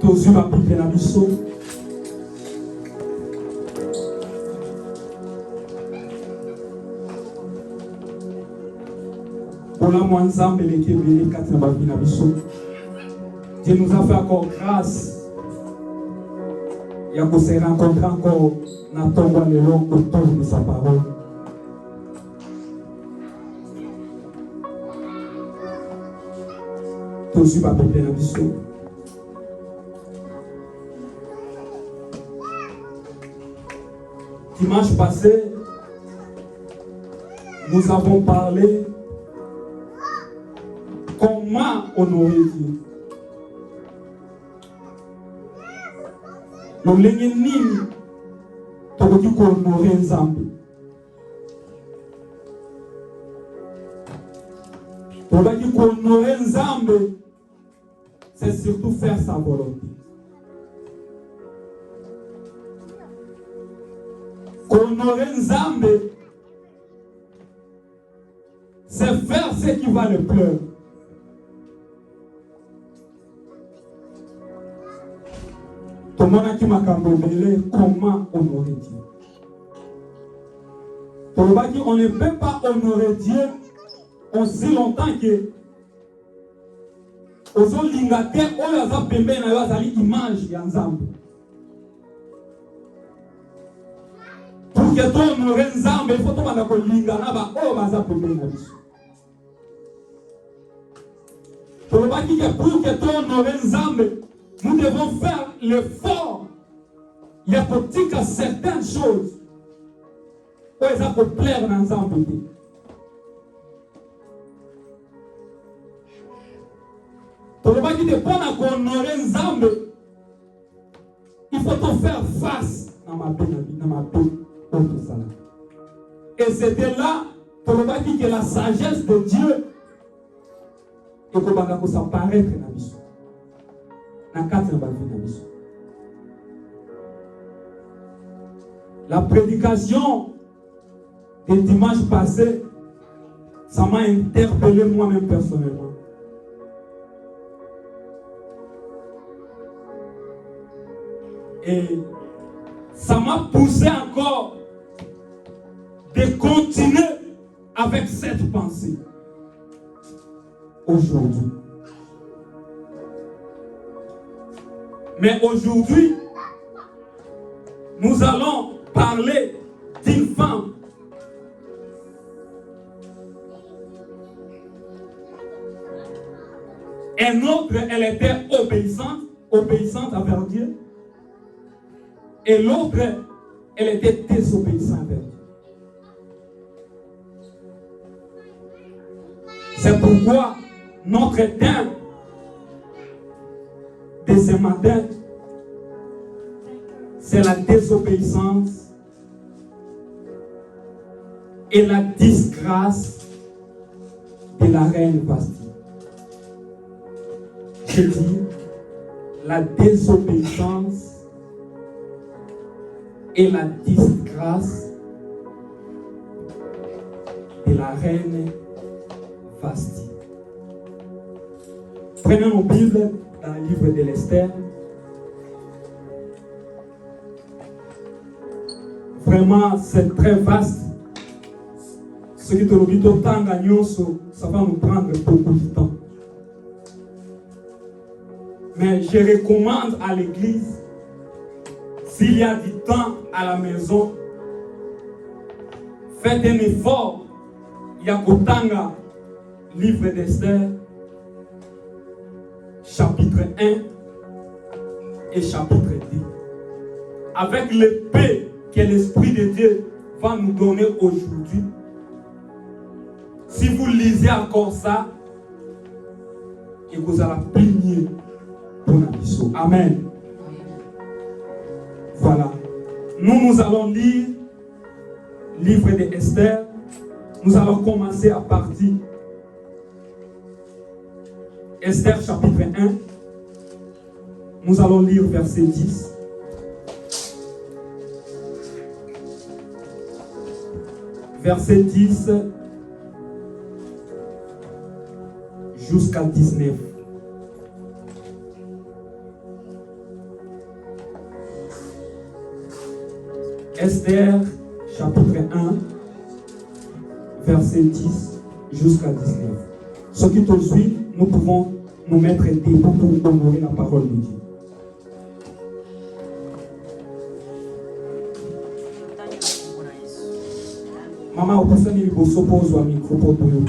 Tozu va piper la biso. Pour la moinzambe les kébélés katina babina biso. Dieu nous a fait encore grâce. Il y a qu'on se rencontre encore dans ton long autour de sa parole. Tozu va piper la biso. Dimanche passé, nous avons parlé comment honorer Dieu. Nous avons dit honorer Nzambe. Nous avons dit honorer Nzambe, c'est surtout faire sa volonté. Honorer Nzambe, c'est faire ce qui va le plaire. Tout le monde qui m'a cambré, comment honorer Dieu. Tout le monde dit on ne peut pas honorer Dieu aussi longtemps que aux autres lingate, oyaza pembe na yazali image ya Nzambe. Pour que tu honores Nzambe, il faut que tu lingana ba o baza pembe na biso. Pour que tu honores Nzambe, nous devons faire l'effort. Il y a peut-être certaines choses où ils ont plaire dans Nzambe. Pour le moment qui dépend à honorer Nzambe, il faut te faire face dans ma paix, et c'était là, pour le moment que la sagesse de Dieu et que ça paraît dans la vie. La prédication du dimanche passé, ça m'a interpellé moi-même personnellement. Et ça m'a poussé encore de continuer avec cette pensée aujourd'hui. Mais aujourd'hui, nous allons parler d'une femme et l'autre, elle était obéissante envers Dieu. Et l'autre, elle était désobéissante envers Dieu. C'est pourquoi notre thème de ce matin, c'est la désobéissance et la disgrâce de la reine Vasti. Je dis la désobéissance et la disgrâce de la reine Vasti. Prenons nos Bibles dans le livre de l'Esther. Vraiment, c'est très vaste. Ce qui te le dit autant gagnant, ça va nous prendre beaucoup de temps. Mais je recommande à l'église, s'il y a du temps à la maison, faites un effort. Il y a Kotanga, livre d'Esther, chapitre 1 et chapitre 2. Avec l'épée que l'Esprit de Dieu va nous donner aujourd'hui. Si vous lisez encore ça, et vous allez prier pour la mission. Amen. Voilà. Nous allons lire le livre d'Esther. Nous allons commencer à partir Esther chapitre 1. Nous allons lire verset 10. Verset 10 jusqu'à 19. Esther, chapitre 1, verset 10 jusqu'à 19. Ce qui te suit, nous pouvons nous mettre debout pour honorer la parole de Dieu. Maman, au passage, il faut s'opposer au micro pour tout le monde.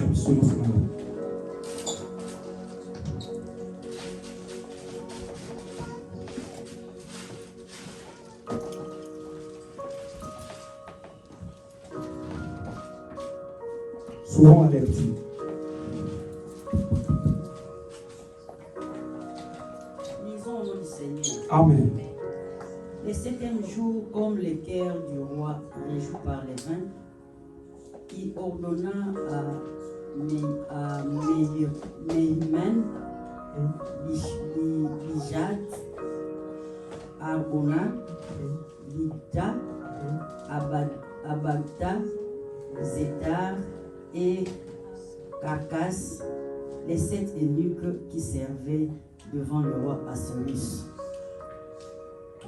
Souvent avertis. Lisons au nom du Seigneur. Amen. Le 7e jour, comme le cœur du roi réjoui par les vins, il ordonna à Mehuman, Bijat, Arbona, Lida, Abagda, Zétar et Carcasse, les 7 eunuques qui servaient devant le roi Assuérus,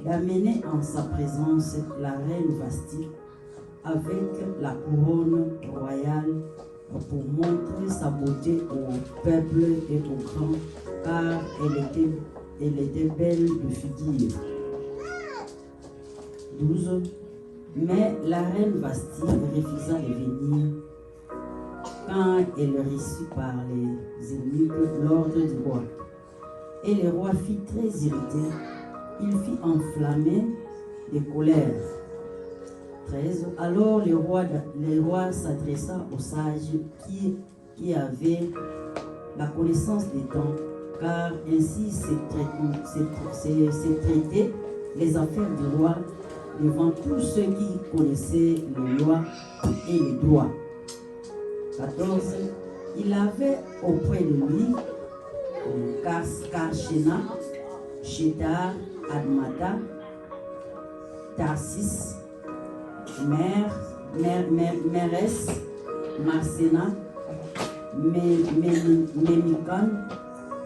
d'amener en sa présence la reine Vasti avec la couronne royale pour montrer sa beauté au peuple et au grand, car elle était belle de figure. 12. Mais la reine Vasti refusa de venir quand elle reçut par les eunuques l'ordre du roi. Et le roi fut très irrité, il fit enflammer de colère. 13. Alors le roi s'adressa aux sages qui avaient la connaissance des temps, car ainsi se traitaient les affaires du roi devant tous ceux qui connaissaient les lois et les droits. 14. Il avait auprès de lui Karshena, Shedar, Admata, Tarsis, Meres, Marsena, Mémican,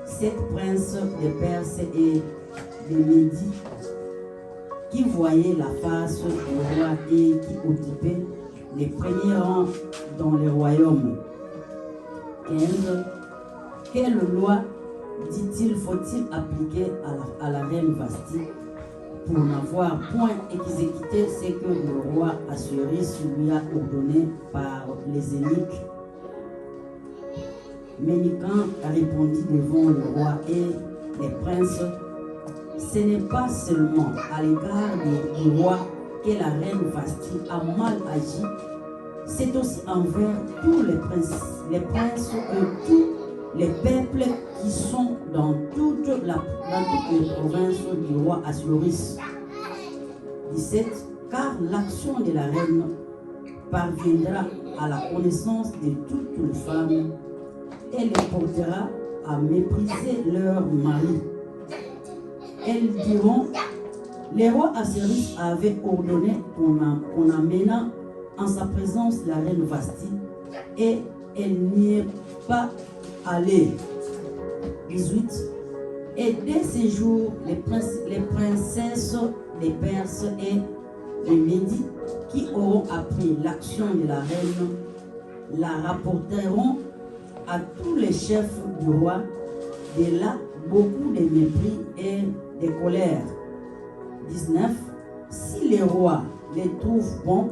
7 princes de Perse et de Médie, qui voyaient la face du roi et qui occupaient les premiers rangs dans le royaume. 15. Quelle loi, dit-il, faut-il appliquer à la reine Vasti pour n'avoir point exécuté ce que le roi Assuérus lui a ordonné par les eunuques? Ménican répondit devant le roi et les princes: ce n'est pas seulement à l'égard du roi que la reine Vasti a mal agi, c'est aussi envers tous les princes et tous les peuples qui sont dans toutes les provinces du roi Assuérus. 17. Car l'action de la reine parviendra à la connaissance de toutes les femmes et les portera à mépriser leur mari. Elles diront: le roi Assuérus avait ordonné qu'on amena en sa présence la reine Vasti, et elle n'y est pas allée. 18. Et dès ces jours, les princesses des Perses et des Médis qui auront appris l'action de la reine la rapporteront à tous les chefs du roi. De là, beaucoup de mépris et de colère. 19. Si le roi les trouve bons,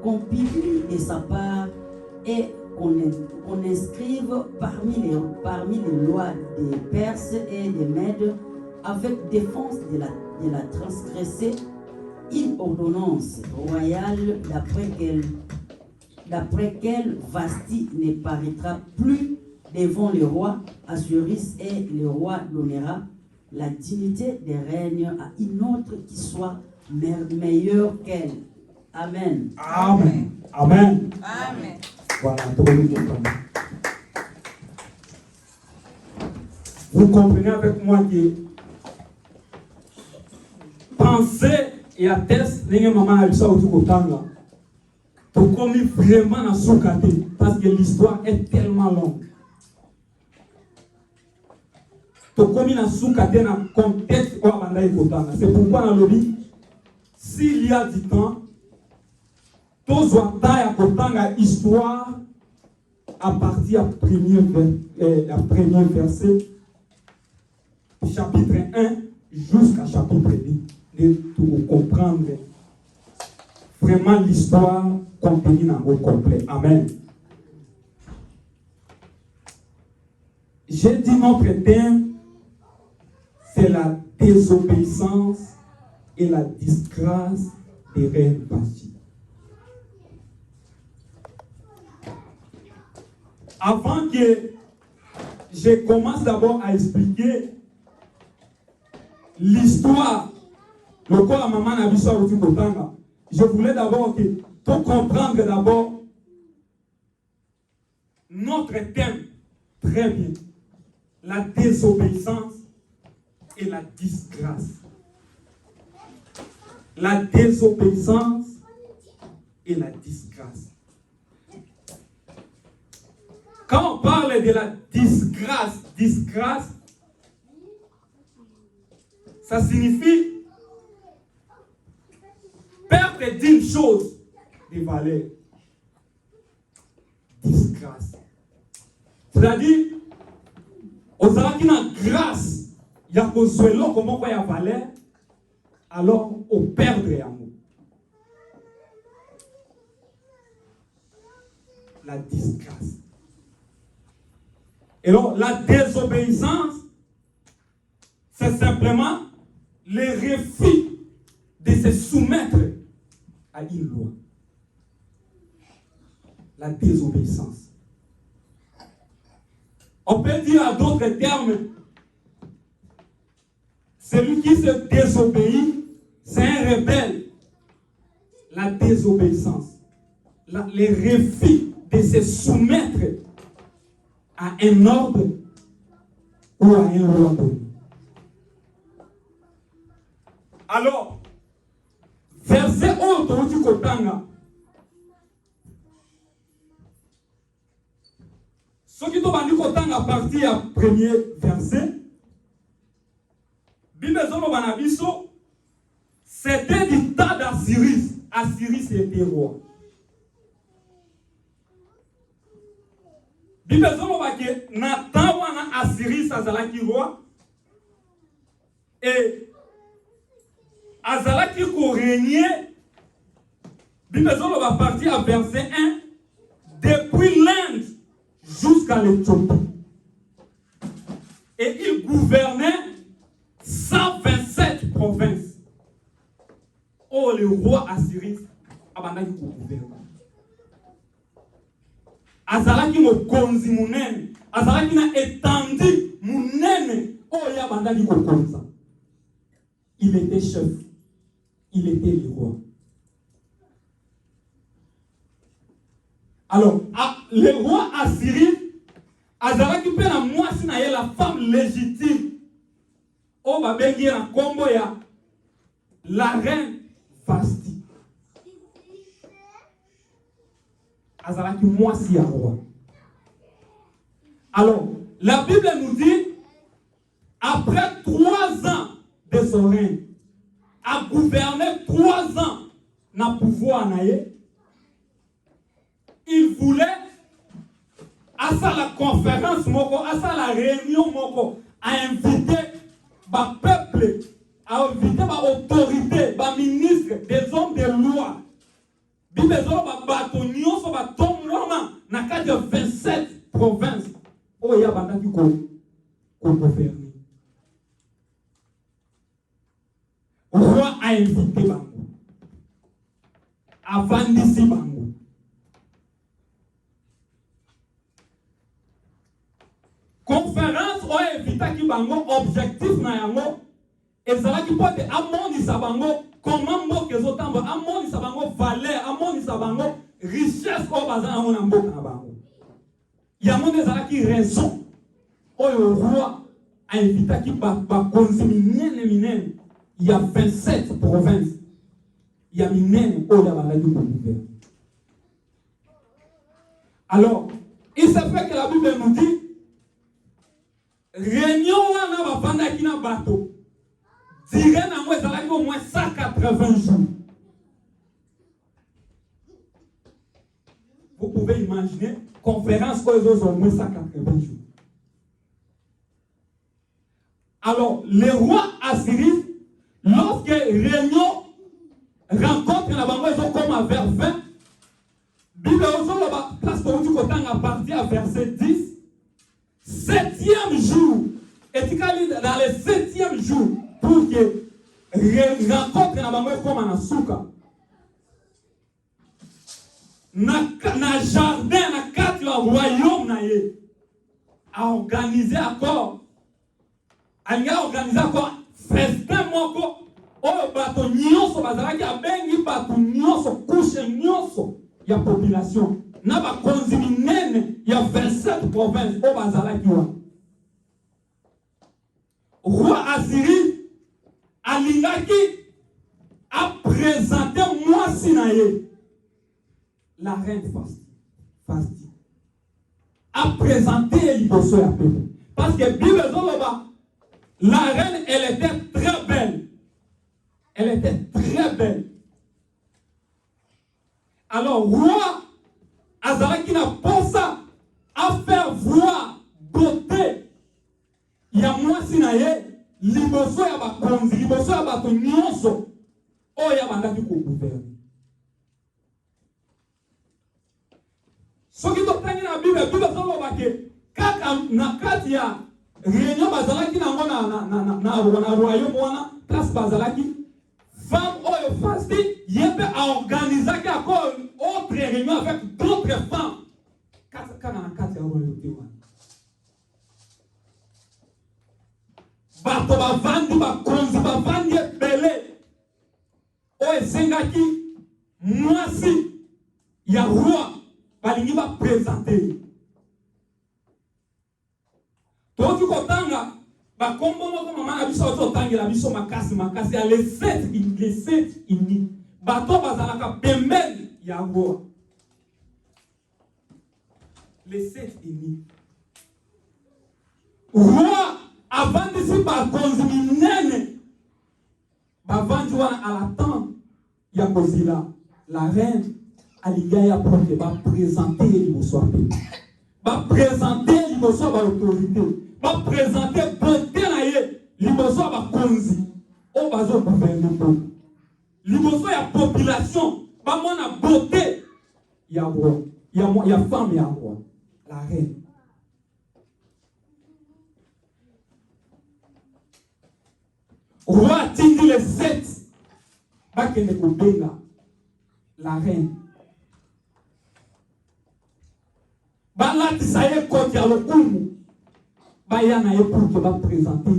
qu'on publie de sa part et qu'on inscrive parmi les lois des Perses et des Mèdes, avec défense de la transgresser, une ordonnance royale d'après quelle Vasti ne paraîtra plus devant le roi Assuérus, et le roi donnera la dignité de règne à une autre qui soit meilleure qu'elle. Amen. Amen. Amen. Amen. Voilà, vous comprenez avec moi que penser et atteste, les mamans a eu ça autour de temps là. Pour qu'on ait vraiment à soukater, parce que l'histoire est tellement longue. Pour qu'on ait à soukater dans le contexte où on a eu. C'est pourquoi dans le livre, s'il y a du temps, tozwa ta ya kotanga histoire à partir du premier verset, chapitre 1 jusqu'à chapitre 2, pour comprendre vraiment l'histoire contenue dans le complet. Amen. J'ai dit notre thème, c'est la désobéissance et la disgrâce des reines Vashti. Avant que je commence d'abord à expliquer l'histoire, le corps à maman n'a vu ça au Kotanga, je voulais d'abord que pour comprendre d'abord notre thème très bien, la désobéissance et la disgrâce. La désobéissance et la disgrâce. Quand on parle de la disgrâce, ça signifie perdre d'une chose de valeur. Disgrâce. C'est-à-dire, aux Arakina grâce, il y a qu'on soit là, comment il y a valeur, alors on perd amour. La disgrâce. Et donc, la désobéissance, c'est simplement le refus de se soumettre à une loi. La désobéissance. On peut dire à d'autres termes, celui qui se désobéit, c'est un rebelle. La désobéissance. Le refus de se soumettre à un ordre ou à un roi donné. Alors, verset autre du Kotanga. Ce qui tombe du Kotanga à partir du premier verset, c'était du temps d'Assiris. Assiris était roi. Bible que Nathan wana Assiris azalaki roi et azalaki ko régner. Bible va partir à verset 1 depuis l'Inde jusqu'à l'Éthiopie. Et il gouvernait 127 provinces. Oh, le roi Assiris abandaki ko gouverner. Azalaki mokonzi munene, azalaki na étendue munene, oh ya bandaki kokonza. Il était chef, il était le roi. Alors, le roi Assyrien, azalaki pe na mwasi na ye la femme légitime, oh babengi na kombo ya la reine Vashti. Azalaki mwasi ya roi. Alors, la Bible nous dit, après 3 ans de son règne, a gouverné 3 ans dans le pouvoir naïe, il voulait, à ça la conférence, à ça la réunion, à inviter le peuple, à inviter l'autorité, les ministres, des hommes de loi. Bible bato nyonso batongama na kati ya 27 provinces oyo ya bandaki ko gouverner. Roi a invité bango. Avandisi bango. Conférence oyo invitaki bango objectif na yango ezalaki po te amonisa bango comment mboka ezotamba, amonisa bango valeur, amonisa bango richesse oyo baza nango na mboka na bango. Yango nde ezalaki raison oyo roi ainvitaki bakonzi minene il y a 27 provinces. Il y a minene oyo abandaki kogouverner. Alors, il se fait que la Bible nous dit réunion wana bafandaki na bato dirait nango ezalaki au moins 180 jours. Vous pouvez imaginer, conférence aux autres au moins 180 jours. Alors, le roi Assyrie, lorsque réunion, rencontre la banque, comme vers 20, Bible à partir à verset 10, 7e jour, et tu dans le 7e jour, pour que rencontre la banque comme en Asuka. Na jardin, na 4 royaume, a organisé encore. A organisé encore festin moko. Oyo bato nyonso bazalaki abengi bato nyonso couche nyonso ya population. Na ba konzi minene ya 27 provinces o bazalaki wa. Roi Assyrie alingaki a présenté moi sinaye. La reine Fasti a présenté l'Ibosso à peu. Parce que Bible Zoloba, la reine, elle était très belle. Elle était très belle. Alors, roi Azaraki n'a pas ça à faire voir beauté. Il y a moi sinaye, l'Ibosso ya ba konzi, l'Ibosso ya ba nyonso. Oh ya bandaki ko gouverner. Ce qui est dans la Bible, kaka na kati ya réunion bazalaki nango na royaume wana place bazalaki femme oyo Fasti yebe a organisé encore autre réunion avec d'autres femmes kaka na kati ya royauté wana bato bavandi bakonzi bavandi ebele oyo esengaki mwasi ya roi balingi ba présenter. Toki kotanga ba kombo moko mama na biso otangela biso makasi ya les 7 ini. Bato bazalaka pembeni ya roi. Les 7 ini. Roi avant de se ba konzi minene. Bavandi wana à l'attente ya kozila la reine Aligaya pour que va présenter l'immotion, va présenter l'immotion à l'autorité, va présenter beauté l'immotion à la konzi, au bas au gouvernement. L'immotion à la population, va moi la beauté, il y a roi, il y a femme, il y a roi, la reine. Roi Tindi les 7, va qu'elle ne la reine. Balati saye koti ya lokumu baya na ye pour que va présenter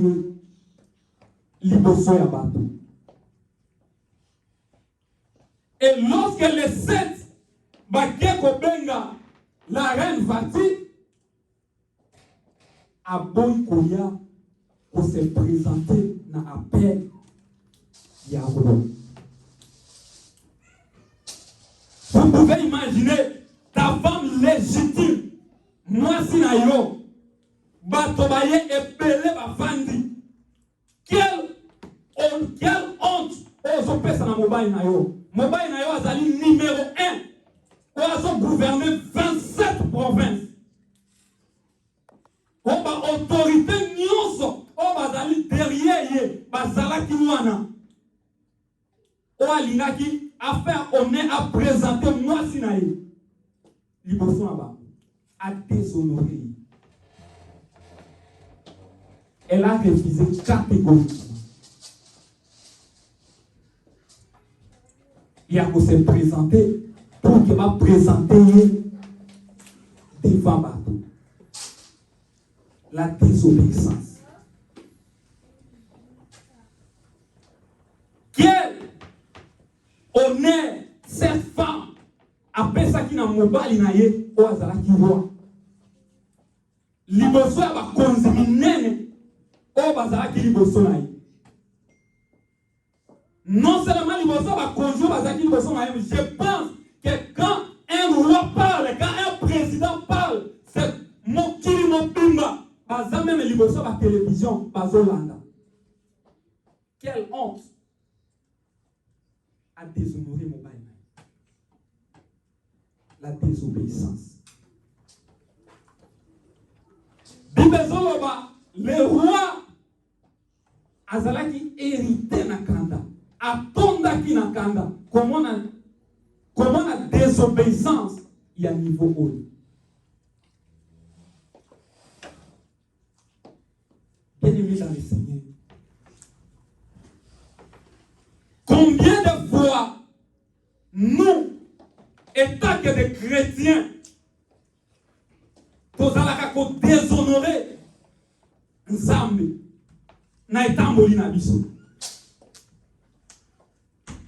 liboso ya bato. Et lorsque les 7 bakeko benga la reine Vati a boy koya pour se présenter na appel ya roi. Vous pouvez imaginer ta femme légitime. Moi, si na yo, batobaye epele bavandi. Quelle honte ozo pesa na mobile na yo. Mobile na yo azali numéro 1. Ozo gouverner 27 provinces. Oba autorité nyonso, oba azali derrière ye, bazalaki wana. Oa lingaki a faire honneur à présenter moi si na yo. Liboso na ba. A déshonoré. Elle a refusé catégoriquement. Il a se présenter pour qu'il va présenter devant bateau. La désobéissance. Quel honneur cette femme après ça qui n'a mobile naie au azala qui roi. Liboso ya ba konzi minene o bazala qui liboso naie. Non seulement liboso ba konzi bazala qui liboso naie, je pense que quand un roi parle, quand un président parle, c'est mokili mobimba bazala même liboso ba télévision bazolanda. Quelle honte à déshonorer mobile. la désobéissance. Bibezoloba, le roi azalaki hérité na kanda, atondaki na kanda, comment la désobéissance y a niveau haut. Bien-aimé dans le Seigneur, combien de fois nous, étant que des chrétiens, nous allons déshonorer Nzambe na etamboli na biso.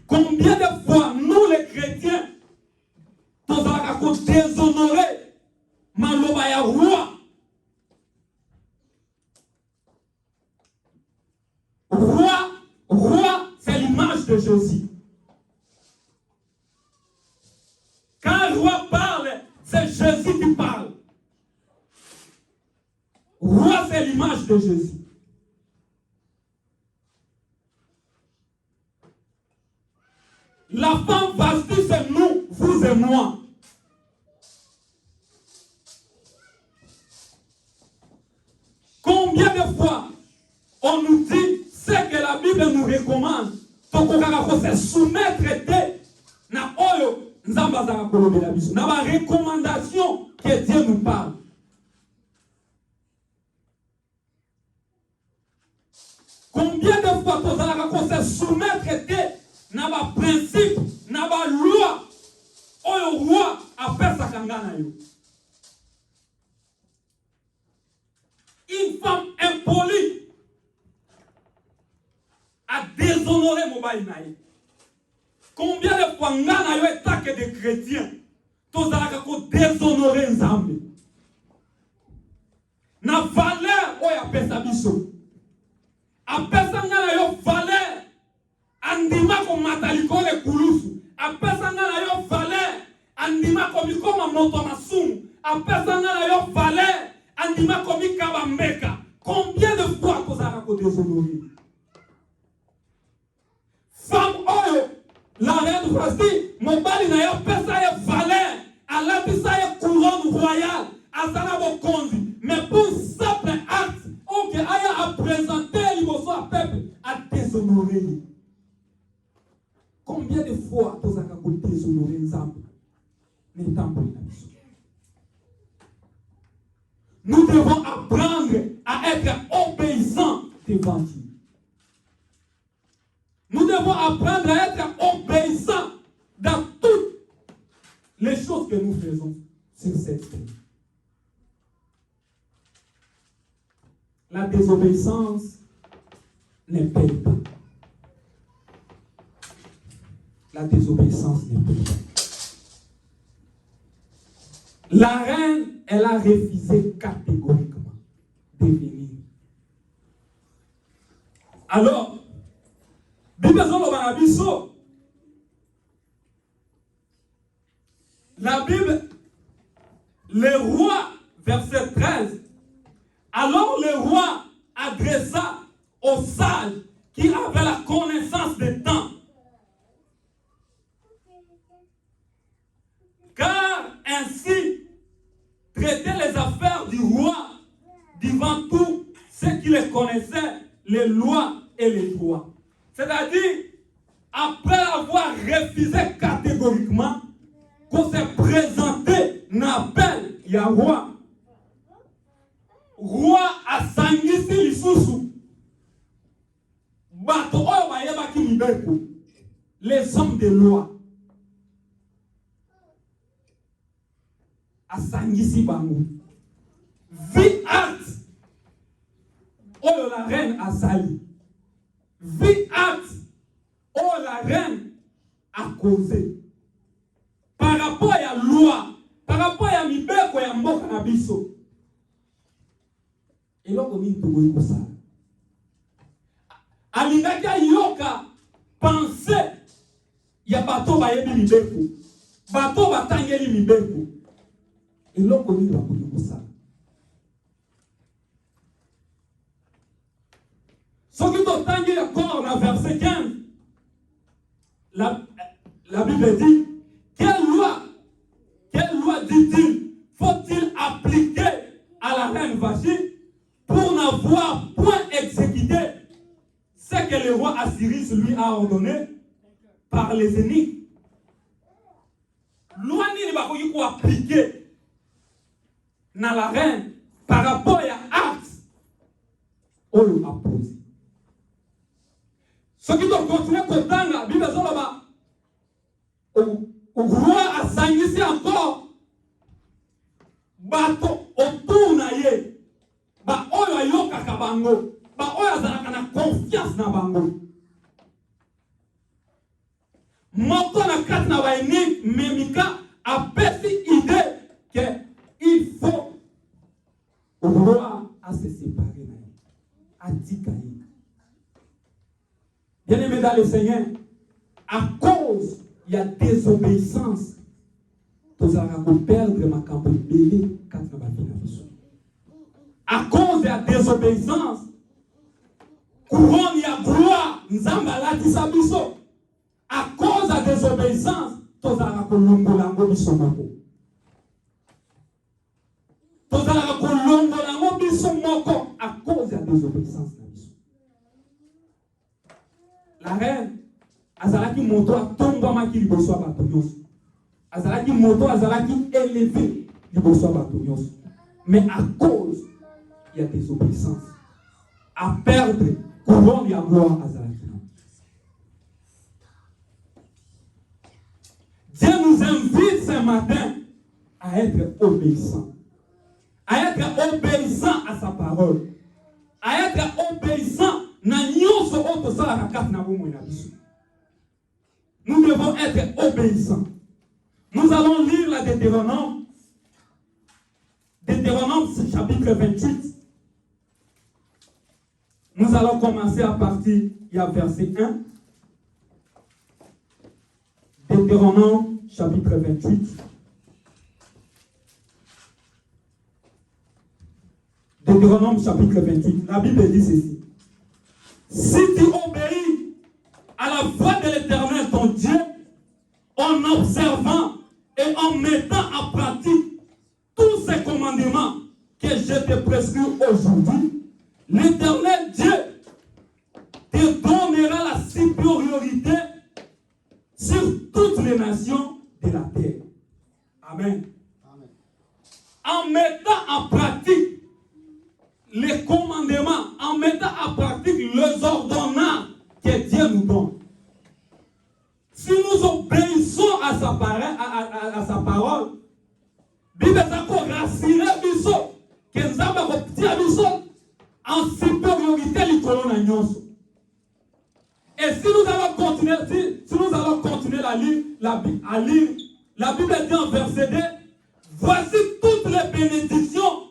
Combien de fois nous les chrétiens nous allons déshonorer maloba ya roi. Roi, c'est l'image de Jésus. Quand un roi parle, c'est Jésus qui parle. Roi, c'est l'image de Jésus. La femme bastille, c'est nous, vous et moi. Combien de fois on nous dit ce que la Bible nous recommande, donc on va se soumettre na oyo nzamba za kolobela biso, na ba recommandation que Dieu nous parle. Combien de fois on se soumettre na ba principe, na ba loi oyo roi appelle sa kangana yo. Une femme impolie a déshonoré mon baïnaï. Combien de fois ngana yo état des chrétiens, tous allons ko déshonorer Nzambe. Na valeur oyo apesa biso. Apesa ngana yo valeur andima ko mataliko le kulusu. Apesa ngana yo valeur andima ko mikoma moto masumu. Apesa ngana yo valeur andima ko mikaba mbeka. Combien de fois tous allons ko déshonorer? Femme oyo, la reine Vasti, mon bali na yo pesa ye valeur, ala pesa ye couronne royale, azala bo konzi, mais pour simple acte, ok, aya a présenté l'imoso à peuple, à déshonorer. Combien de fois tu as déshonoré Nzambe? Nous devons apprendre à être obéissants devant Dieu. Nous devons apprendre à être obéissants dans toutes les choses que nous faisons sur cette terre. La désobéissance ne paye pas. La désobéissance ne paye pas. La reine, elle a refusé catégoriquement de venir. Alors, la Bible, le roi, verset 13, alors le roi adressa aux sages qui avaient la connaissance des temps. Car ainsi traitaient les affaires du roi devant tous ceux qui les connaissaient, les lois et les droits. C'est-à-dire, après avoir refusé catégoriquement qu'on s'est présenté n'appel il y a roi. Roi a sangisi lisusu. Bato oyo bayebaki mibeko. Les hommes de loi. A sangisi bango. Vi acte. Oyo la reine a sali. Vi acte. Oh, la reine a causé. Par rapport à la loi, par rapport à mibeko ya mboka na biso. Et là, on dit que ça. Alingaka yoka penser ya bato ba yebi mibeko. Bato batangeli mibeko. Et là, on dit que ça. Ce qui t'entendait encore dans verset 15. La Bible dit, quelle que le roi Assyrus lui a ordonné par les ennemis. Loi nini bakoki ko appliquer na la reine par rapport à acte oyo a posé. Ce qui doit continuer kotanga Bible ezoloba roi asangisi encore bato autour na ye ba oyo ayokaka bango ba oyo azalaka na confiance na bango moko na kati na baini memika apesi idée que il faut roi à se séparer à Tikaï. Bien aimé dans le Seigneur, à cause il y a désobéissance nous allons perdre ma campo belé quand on va venir à cause de la désobéissance couronne ya gloire nzamba la tisabiso. À cause de la désobéissance, tous allons kolongolango bisomako. Tous allons kolongolango bisomako à cause de la désobéissance. La reine, azalaki moto atombama ki liboso ya bato nyonso. Azalaki moto azalaki élevé liboso ya bato nyonso. Mais à cause il y a désobéissance, à perdre couronne ya gloire azalaki. Dieu nous invite ce matin à être obéissants. À être obéissants à sa parole. À être obéissants. Nous devons être obéissants. Nous allons lire la Deutéronome. Deutéronome chapitre 28. Nous allons commencer à partir, il y a verset 1. Deutéronome chapitre 28. Deutéronome chapitre 28. La Bible dit ceci. Si tu obéis à la voix de l'Éternel ton Dieu, en observant et en mettant en pratique tous ces commandements que je te prescris aujourd'hui, l'Éternel Dieu te donnera la supériorité sur toutes les nations de la terre. Amen. Amen. En mettant en pratique les commandements, en mettant en pratique les ordonnances que Dieu nous donne. Si nous obéissons à sa parole, Bible rassurer biso que nzamba kotia biso en supériorité likolo na nyonso. Et si nous allons continuer à lire, la Bible dit en verset 2, voici toutes les bénédictions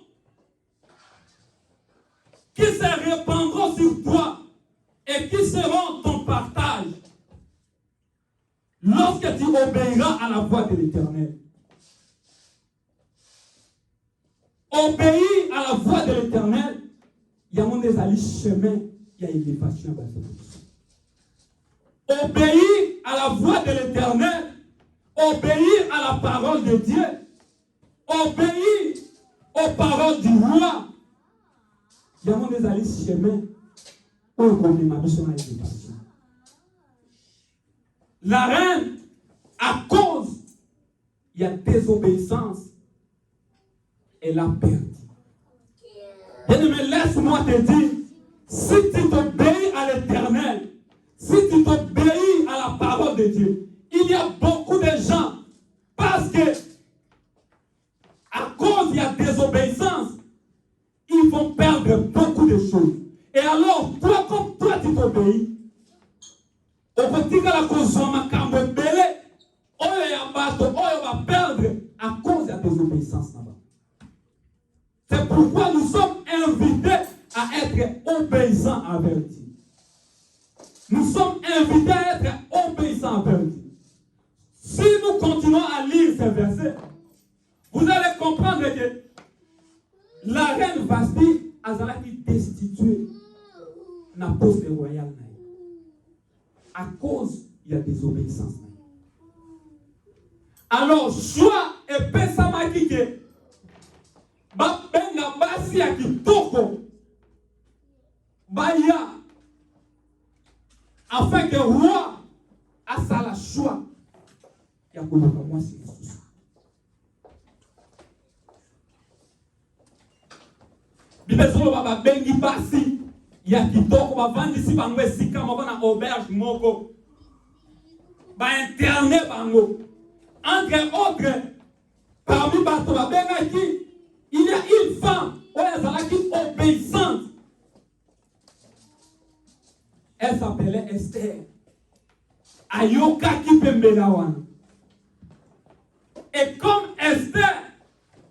qui se répandront sur toi et qui seront ton partage lorsque tu obéiras à la voix de l'Éternel. Obéir à la voix de l'Éternel, il y a mon des chemin, il y a élévation. Obéir à la voix de l'Éternel, obéir à la parole de Dieu, obéir aux paroles du roi. Il y a mon des chemin, où on est ma mission à élévation. La reine, à cause, il y a désobéissance, elle a perdu. Bien-aimé, laisse-moi te dire, si tu t'obéis à l'Éternel, si tu t'obéis à la parole de Dieu, il y a beaucoup de gens, parce que à cause il y a désobéissance, ils vont perdre beaucoup de choses. Et alors, toi, comme toi tu t'obéis, au petit la cause ma cambe belé, oyo va perdre à cause de la désobéissance là-bas. C'est pourquoi nous sommes invités à être obéissants envers Dieu. Nous sommes invités à être obéissants envers Dieu. Si nous continuons à lire ces versets, vous allez comprendre que la reine Vasti a été destituée de la poste royale. À cause, il y a désobéissance. Alors, choix et pesamaki que benga basi ya kitoko baya afin que le roi a ça la choix. Il y a que moi c'est Jésus. Bible solo baba bengi basi ya kitoko bavandisi bango esika moko na auberge moko ba internet bango entre autres parmi bato babengaki il y a une femme oyo azalaki obéissante. Elle s'appelait Esther. Ayokaki pembela wana. Et comme Esther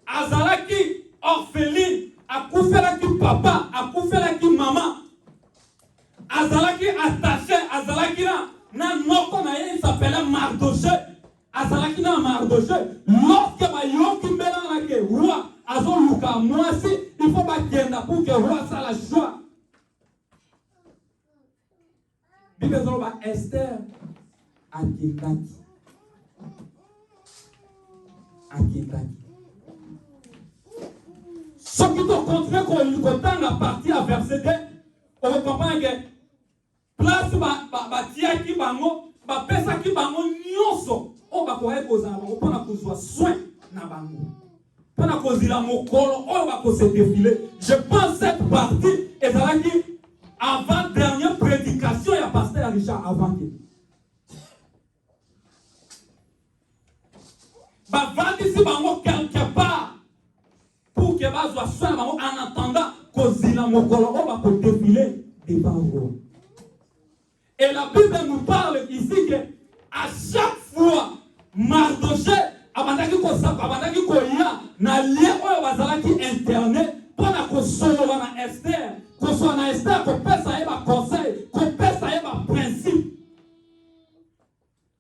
azalaki orpheline, akufelaki papa, akufelaki maman, azalaki attaché, azalaki na noko na ye, il s'appelait Mardoché, azalaki na Mardoché. Lorsque bayoki mbela na ke roi azoluka mwasi, il faut bakenda pour que roi sa la joie. Bible zoloba Esther akendaki. Ce qui te continue quand la partie à verset 2, on comprend que place batiaki bango, bapesaki bango nyonso, on va koye kozala bango pona kozwa soin na bango. Pona kozila mokolo, on va se défiler. Je pense cette partie ezalaki avant dernière prédication ya pasteur Richard avant que bavandisi bango quelque part pour que bazwa soin bango en attendant kozila mokolo on va défiler devant eux. Et la Bible nous parle ici que à chaque fois Mardoché abandaki koya na lien oyo bazalaki internet pona kosolola na Esther, kosolola na Esther kopesa ye ba conseil, kopesa ye ba principe.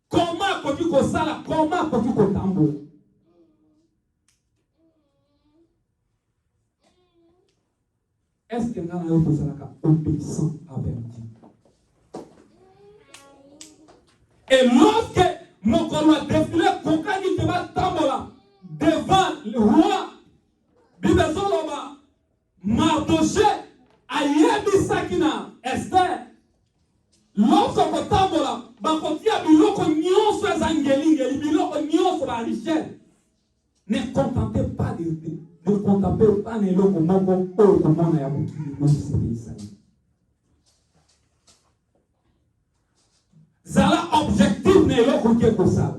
Comment koki kosala, comment koki kotambola. Est-ce que nous avons obéissant avec Dieu? Et lorsque mon corps a défilé, Kokani te va tambola devant le roi, Bible Zoloba, Mardoché, Ayebisakina, Esther, lorsque on tambola, Bakotia biloko nyonso ezangelingeli, biloko nyonso ba richesse. Ne contentez pas ne contempler pas les locaux moko au comment on a abouti de Israël. Zala objectif ne locaux qui est comme ça.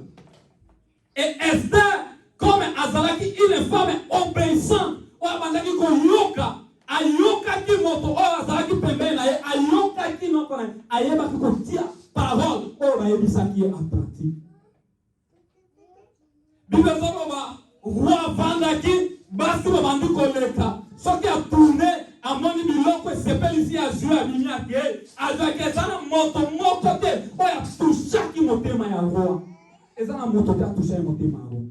Et Esther, comme Azalaki, il est femme obéissante. Ou abandaki ko yoka, ayoka ki moto, ou Azalaki pembe na ye, ayoka ki non connaît, ayeba ki ko tia parole, ou ba yebisaki en pratique. Bible Zoloba, roi Vandaki, basi babandi koleka soki a tourné amoni biloko esepeli ici a joué a bimi ake azwaki eza na moto moko te oyo atushaki motema ya roi eza na moto te atushaki motema ya roi.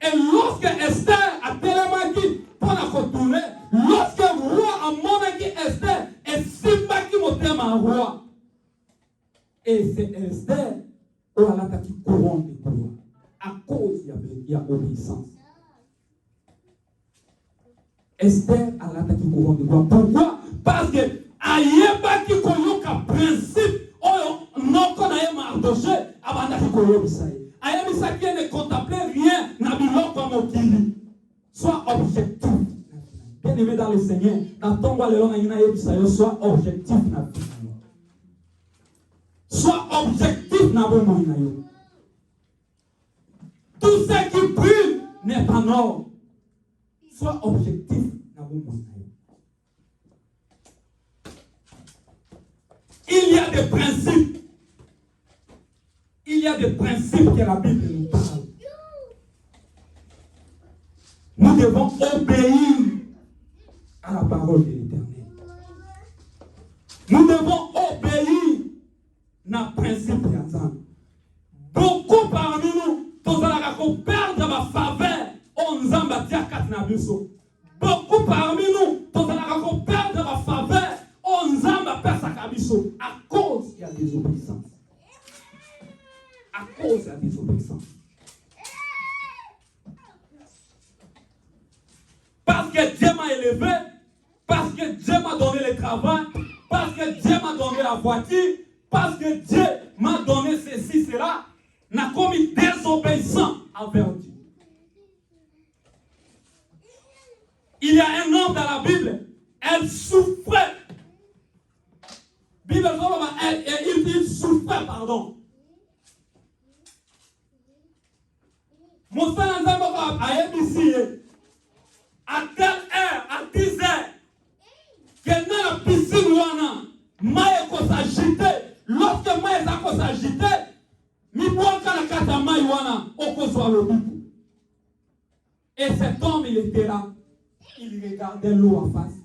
Et lorsque Esther atelemaki mpona kotourne, lorsque roi amonaki Esther esimbaki motema ya roi, et c'est Esther oyo alataki couronne de roi à cause il y a obéissance. Esther a l'attaqué couronne de roi. Pourquoi? Parce que ayeba ki koyoka principe oyo noko na ye Mardoché abandaki koyebisa ye. Ayebisa ki ne contemplait rien na biloko mokili. Sois objectif. Bien aimé dans le Seigneur, dans ton roi le long na yebisa yo sois objectif na vie. Sois objectif na bomo na yo. Tout ce qui brûle n'est pas or. Sois objectif dans vos moyens. Il y a des principes. Il y a des principes que la Bible nous parle. Nous devons obéir à la parole de l'Éternel. Nous devons obéir à nos principes. Beaucoup parmi nous, tous allons perdre ma faveur. Beaucoup parmi nous, tous allons perdre ma faveur. À cause de la désobéissance. À cause de la désobéissance. Parce que Dieu m'a élevé, parce que Dieu m'a donné le travail, parce que Dieu m'a donné la voiture parce que Dieu m'a donné ceci, cela, n'a commis désobéissant envers Dieu. Il y a un homme dans la Bible, elle souffrait. Bible, il souffrait, pardon. Mon frère a ici, à telle heure, à 10 heures, que dans la piscine, maïe ko s'agiter. Lorsque maïe ko s'agiter, mi boka la kata maïe wana, okozwa le biku. Et cet homme, il était là. Il regardait l'eau en face.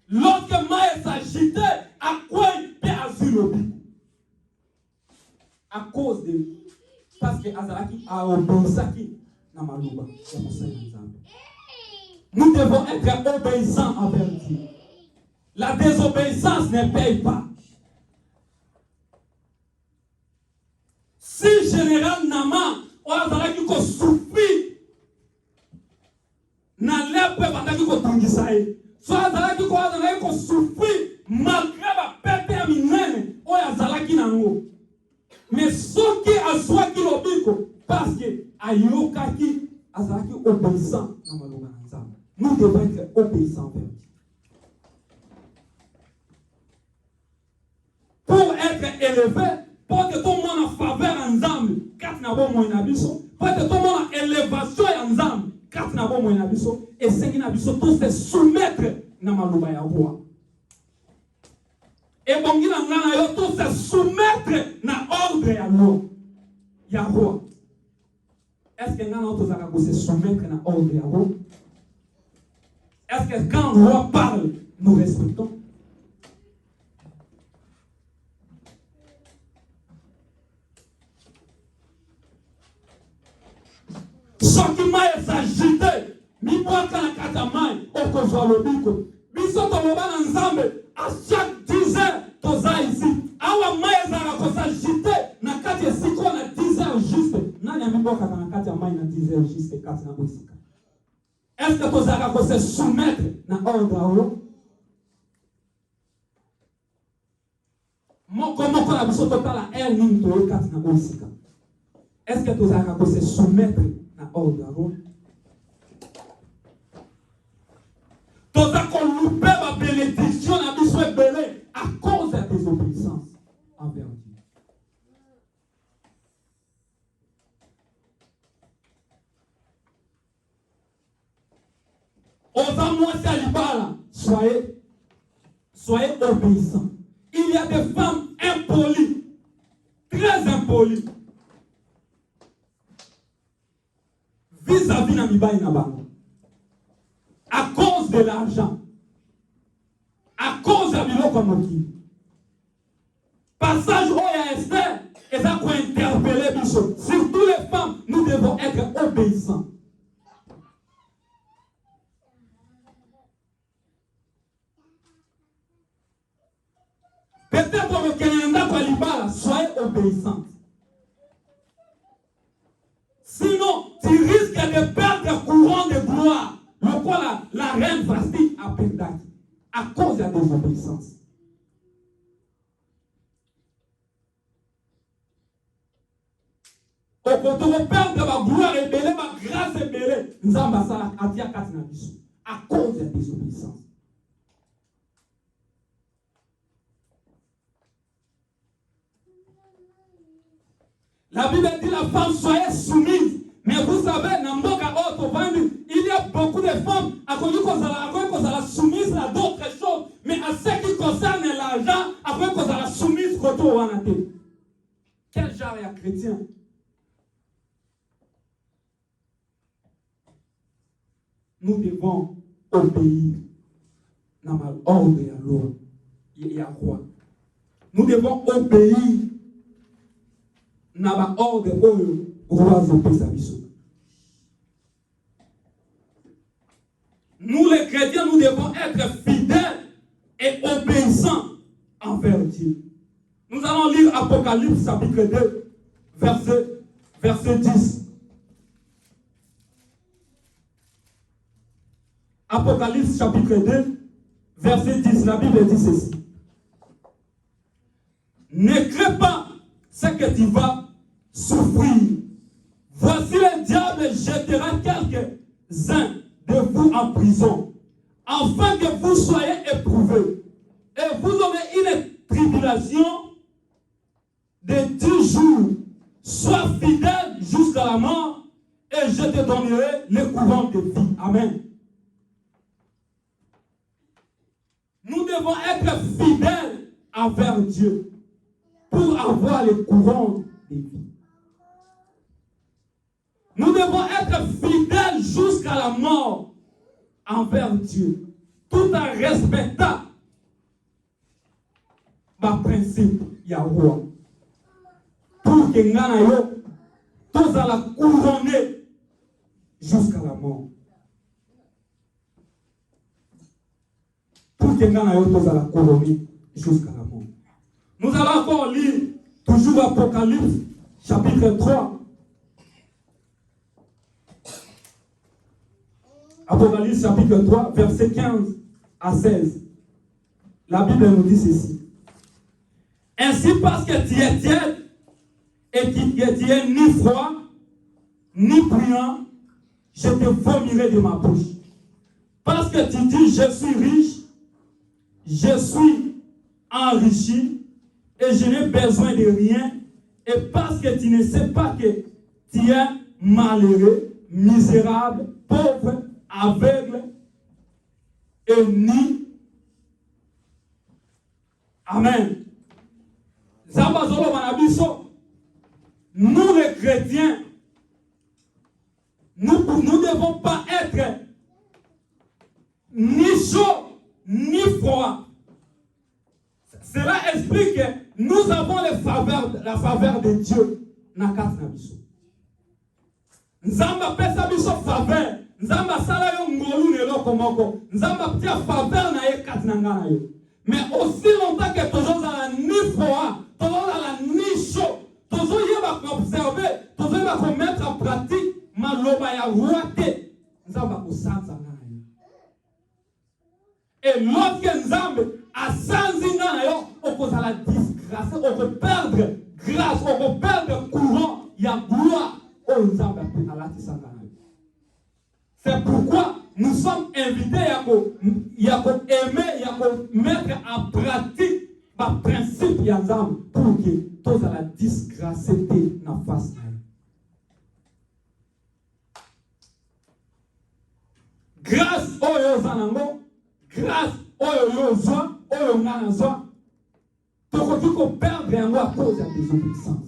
Lorsque maïe s'agitait, à quoi il peut assurer le biku? À cause de parce que Azalaki a obéi na maluba. Nous devons être obéissants envers Dieu. La désobéissance ne paye pas. Si général Nama, on a dit qu'on souffrit, n'a l'air pas pendant qu'on tangisaye. Soit on a dit qu'on souffrit, malgré la perte terminée, on a dit qu'on mais ce qui a soit qui l'obéit, parce que Ayoka qui a obéissant, nous devons être obéissants envers Dieu. Pour être élevé, pour que tout le monde en faveur ensemble, quand nous avons moins d'abisso, pour que tout le monde en élévation ensemble, quand nous avons moins d'abisso, et ce qui n'a pas tous se soumettre dans ma louba ya roi. Et bon, il a tous se soumettre dans l'ordre ya roi. Est-ce que nous avons se soumettre dans l'ordre ya roi? Est-ce que quand le roi parle, nous respectons? Ce qui m'a s'agité, mi boit quand la catamai, au conjoint le bico. Biso to moba ensemble, à chaque 10 heures, toza ici. Awa maïs à s'agité, na kati siko na 10 heures juste. Nani a mi boit quand la catamai na 10 heures juste, kati na bosika. Est-ce que toza va se soumettre na ordre? Comment qu'on a besoin de la air ni to kati na bosika. Est-ce que toza va se soumettre na ordre? Toza qu'on loupe ma bénédiction na biso belé à cause de la désobéissance envers Dieu. Soyez obéissants. Il y a des femmes impolies, très impolies, vis-à-vis de Mibaï Nabango. À cause de l'argent, à cause de Biloko Moki. Passage où il y a Esther, et ça peut interpeller Bishop. Surtout les femmes, nous devons être obéissants. Peut-être que Kenyanda Kalibala, soyez obéissants. Sinon, tu risques de perdre le courant de gloire. Le quoi la reine Vasti a perdu à cause de la désobéissance. Au côté de perdre la gloire et belé, ma grâce et belé, nous avons ça à cause de la désobéissance. La Bible dit la femme soyez soumise. Mais vous savez, dans il y a beaucoup de femmes à cause qu'on la soumise à d'autres choses. Mais à ce qui concerne l'argent, après qu'on la soumise retour en athée. Quel genre de chrétien? Nous devons obéir dans l'ordre et à l'ordre. Il y a quoi? Nous devons obéir dans l'ordre où nous les chrétiens, nous devons être fidèles et obéissants envers Dieu. Nous allons lire Apocalypse chapitre 2, verset 10. Apocalypse chapitre 2, verset 10. La Bible dit ceci. Ne crains pas ce que tu vas souffrir. Voici le diable jettera quelques-uns de vous en prison, afin que vous soyez éprouvés. Et vous aurez une tribulation de 10 jours. Sois fidèle jusqu'à la mort, et je te donnerai le courant de vie. Amen. Nous devons être fidèles envers Dieu pour avoir le courant de vie. Nous devons être fidèles jusqu'à la mort envers Dieu, tout en respectant ma principe Yahweh. Pour que nous tous à la couronner jusqu'à la mort. Pour que nous tous à la couronner jusqu'à la mort. Nous allons encore lire toujours Apocalypse, chapitre 3. Apocalypse, chapitre 3, versets 15 à 16. La Bible nous dit ceci. Ainsi, parce que tu es tiède et que tu es ni froid, ni bruyant, je te vomirai de ma bouche. Parce que tu dis, je suis riche, je suis enrichi, et je n'ai besoin de rien, et parce que tu ne sais pas que tu es malheureux, misérable, pauvre, aveugle, et ni. Amen. Zabazolo Manabiso. Nous les chrétiens, nous ne devons pas être ni chaud ni froid. Cela explique que nous avons la faveur de Dieu. Nzamba pesa biso faveur. Nzamba sala yo ngolu ne loko moko. Nzamba tia faveur na ye kat na ngana yo. Mais aussi longtemps que toujours dans la ni froid, toujours dans la ni chaud, toujours y va observer, toujours va mettre en pratique maloba ya roité. Nzamba ko sanza ngana yo. Et lorsque Nzambe a sanzi ngana yo, on cause la disgrâce, on peut perdre grâce, on peut perdre courant, il y a gloire. C'est pourquoi nous sommes invités à aimer, à mettre en pratique le principe Yazam pour que tous à la disgrâce na face. Grâce au Zanango, grâce au Yozwa, au Nanazwa, tout qu'on perd à cause de la désobéissance.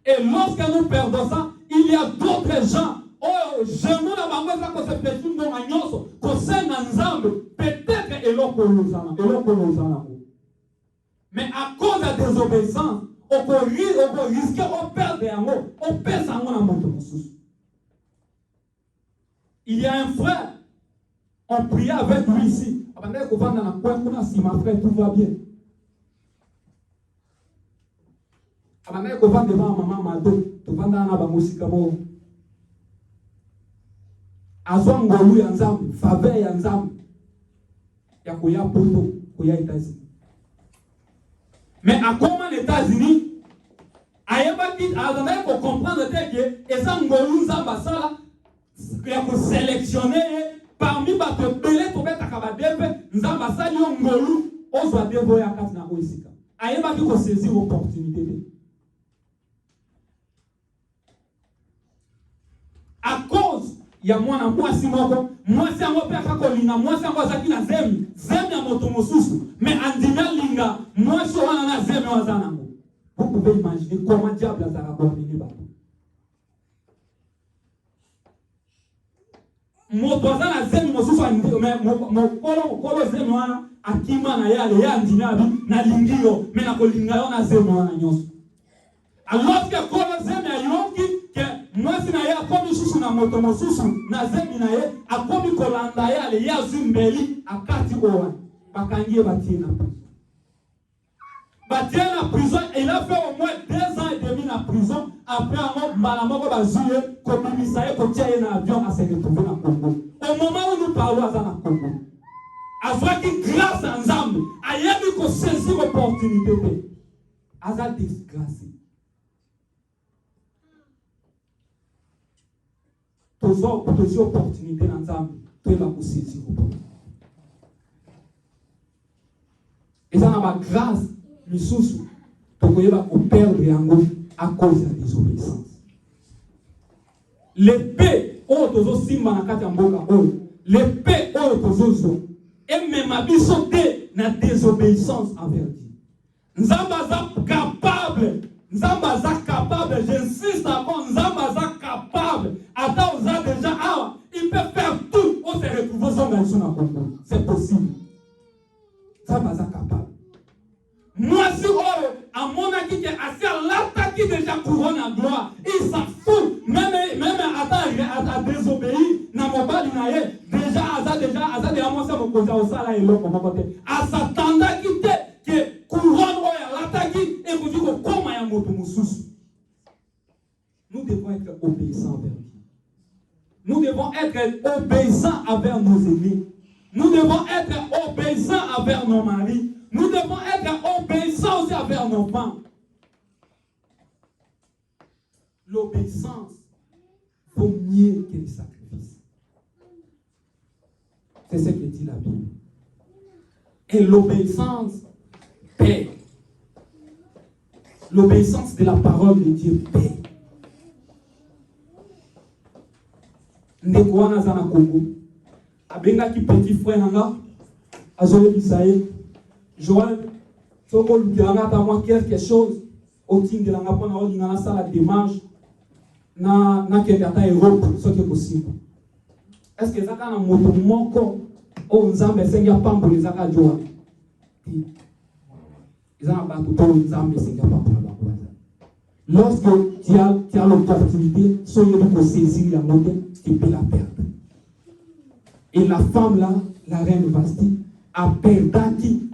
Et lorsque nous perdons ça, il y a d'autres gens. Oh, je ne sais pas que c'est peut-être une agneau, que c'est un ensemble, peut-être et l'on mais à cause de la désobéissance, on peut risquer de perdre un mot, on perd un mot dans notre sous. Il y a un frère, on priait avec lui ici. Avant qu'on va dans la coin, si ma frère, tout va bien. Avant qu'on va devant maman Mado, tout va dans la musique. Azwa ngolu ya nzambe, faveur ya nzambe ya koya poto, koya États-Unis. Mais à comment les États-Unis ayeba ki azana ko comprendre que eza ngolu nzamba sala ya ko sélectionner parmi bato belé to beta ka badebe nzamba sala yo ngolu ozwa devo ya katina ko isika. Ayeba ki ko saisir opportunité. À cause ya mwana mwasi moko mwasi yango pe akakolinga mwasi yango azaki na zemi ya moto mosusu mais andimia linga mwasi wana na zemi waza nango. Vous pouvez imaginer comment diable azaka koamene bato. Moto aza na zemi mosusu mokolo zemi wana akima na yale ya andimia abi na lingio mais na kolinga yo na zemi wana nyonso. Alors que kolo zemi ayonki mwasi na ye akomi susu na moto mosusu na zemi na ye akomi kolanda ye ale ya zumbeli akati owa bakangi ye batie na prison. Batie na prison, il a fait au moins 2 ans et demi na prison. Après un mbala moko bazuye kobimisa ye kotia ye na avion à se retrouver na Congo. Au moment où nous parlons à na Congo, afin que grâce à Nzambe ayebi ko saisir opportunité. aza disgrâce. Tozwi opportunité na Nzambe toyeba kosaisir opportunité. Eza na bagrâce misusu tokoyeba koperdre yango à cause ya désobéissance. L'épée oyo tozosimba na kati ya mboka oyo, l'épée oyo tozozwa emema biso te na désobéissance envers Dieu. Nzambe aza capable, Nzambe aza capable, j'insiste encore, Nzambe aza capable. Ata oza déjà awa, il peut faire tout pour se retrouver son garçon na Congo. C'est possible. Nzambe aza capable. Moi si oyo amonaki ke asi alataki déjà couronne à gloire, il s'en fout. Même ata désobéi na mobali na ye, déjà aza amosa mokonzi osala eloko moko te. Asatandaki te ke couronne oyo alataki ekoki kokoma ya moto mosusu. Nous devons être obéissants envers Dieu. Nous devons être obéissants envers nos aînés. Nous devons être obéissants envers nos maris. Nous devons être obéissants aussi envers nos femmes. L'obéissance vaut mieux que le sacrifice. C'est ce que dit la Bible. Et l'obéissance paie. L'obéissance de la parole de Dieu paie. Ndeko wana za na Congo abengaki petit frère nanga azoyebisa ye Joël soko lukilanga ata mwa quelque chose otindelanga mpona olinga nasala démarche nakende ata Europe soki possible. Est-ce que ezaka na moto moko oyo Nzambe esengi apambola ezaka Joa? Eza na bato oyo Nzambe esengi apambola bango. Lorsque tu as l'opportunité, soyez pour saisir la montagne, tu peux la perdre. Et la femme là, la reine Vasti, a perdu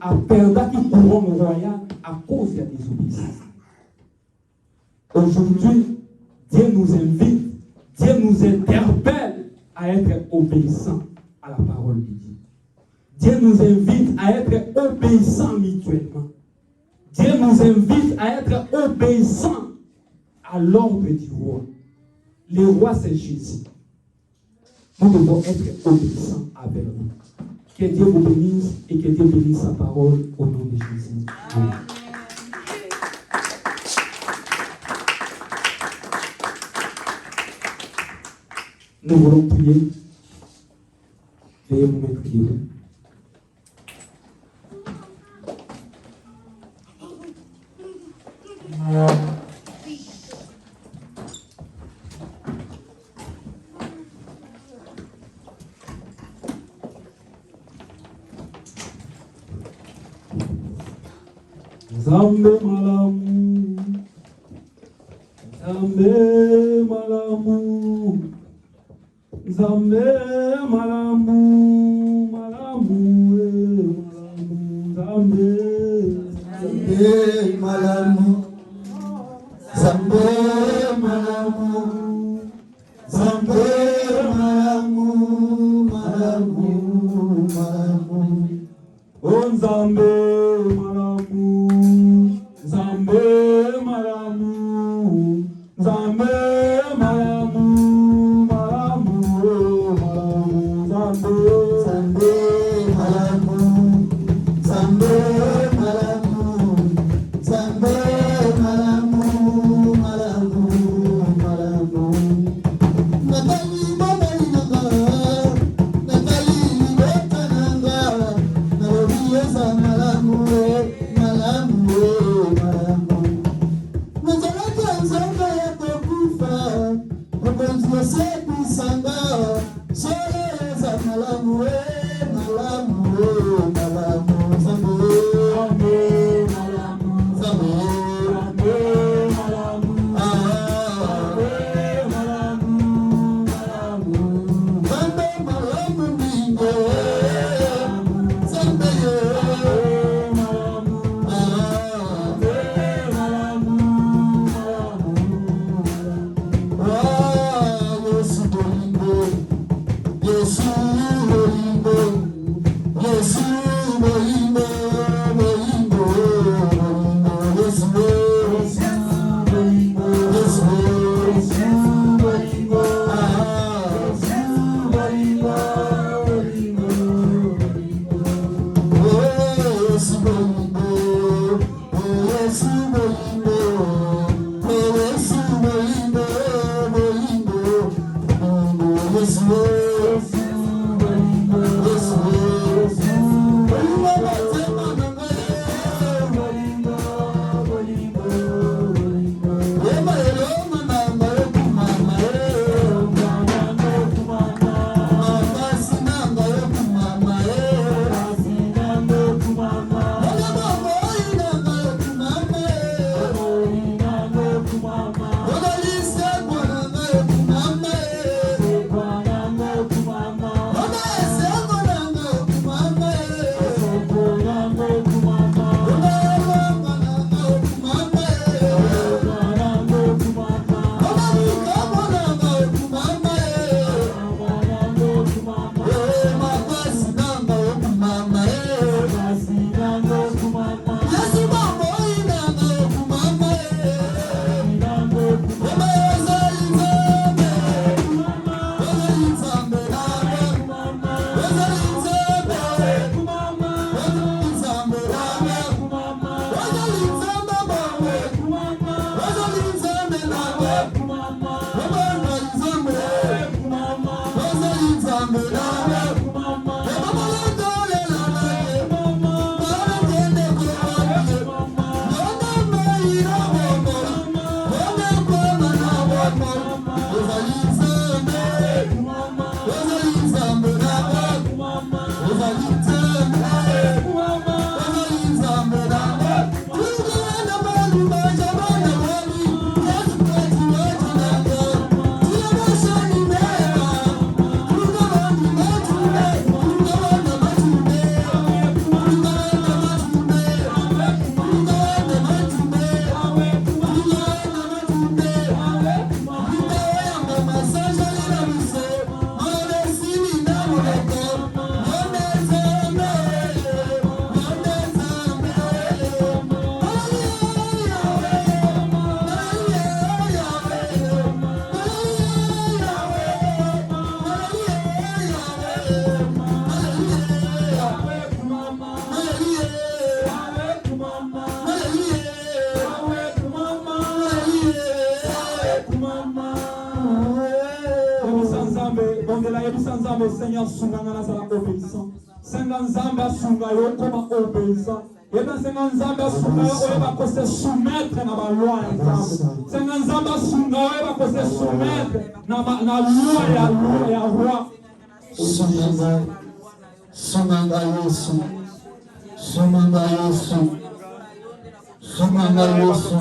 a perdu couronne royale à cause de la désobéissance. Aujourd'hui, Dieu nous invite, Dieu nous interpelle à être obéissants à la parole de Dieu. Dieu nous invite à être obéissants mutuellement. Dieu nous invite à être obéissants à l'ordre du roi. Le roi, c'est Jésus. Nous devons être obéissants avec lui. Que Dieu vous bénisse et que Dieu bénisse sa parole au nom de Jésus. Amen. Nous voulons prier. Veuillez vous mettre debout. Zambe malamu, Zambe malamu, Zambe malamu, malamu, Zambe, Zambe malamu, Zambe malamu, Zambe malamu, malamu, malamu, oh Zambe malamu, Zambe malamu, Zambe malamu, malamu, malamu, Zambe, Zambe malamu, Zambe malamu, Zambe malamu, malamu, malamu. Natali mobali nanga, Natali libeta nanga, Narobieza malamu, malamu, malamu. Nazalaka nzanga ya kokufa, Okonzi oseku sanga, Soeza malamu, malamu, malamu, Zambe, malamu, Zambe, malamu, malamu, malamu, Zambe malamu bingo, Zambe malamu, malamu, malamu, Yesu bolingo, Yesu bolingo, Yesu bolingo, bolingo, Seigneur, Sunganga Nasala obéissant. Seigneur Zamba Sungayo, comment obéissant. Et dans Seigneur Zamba Sungayo, on va se soumettre à la loi. Seigneur Zamba Sungayo, on va se soumettre à la loi et à la loi. Sunganga Yesu. Sunganga Yesu. Sunganga Yesu.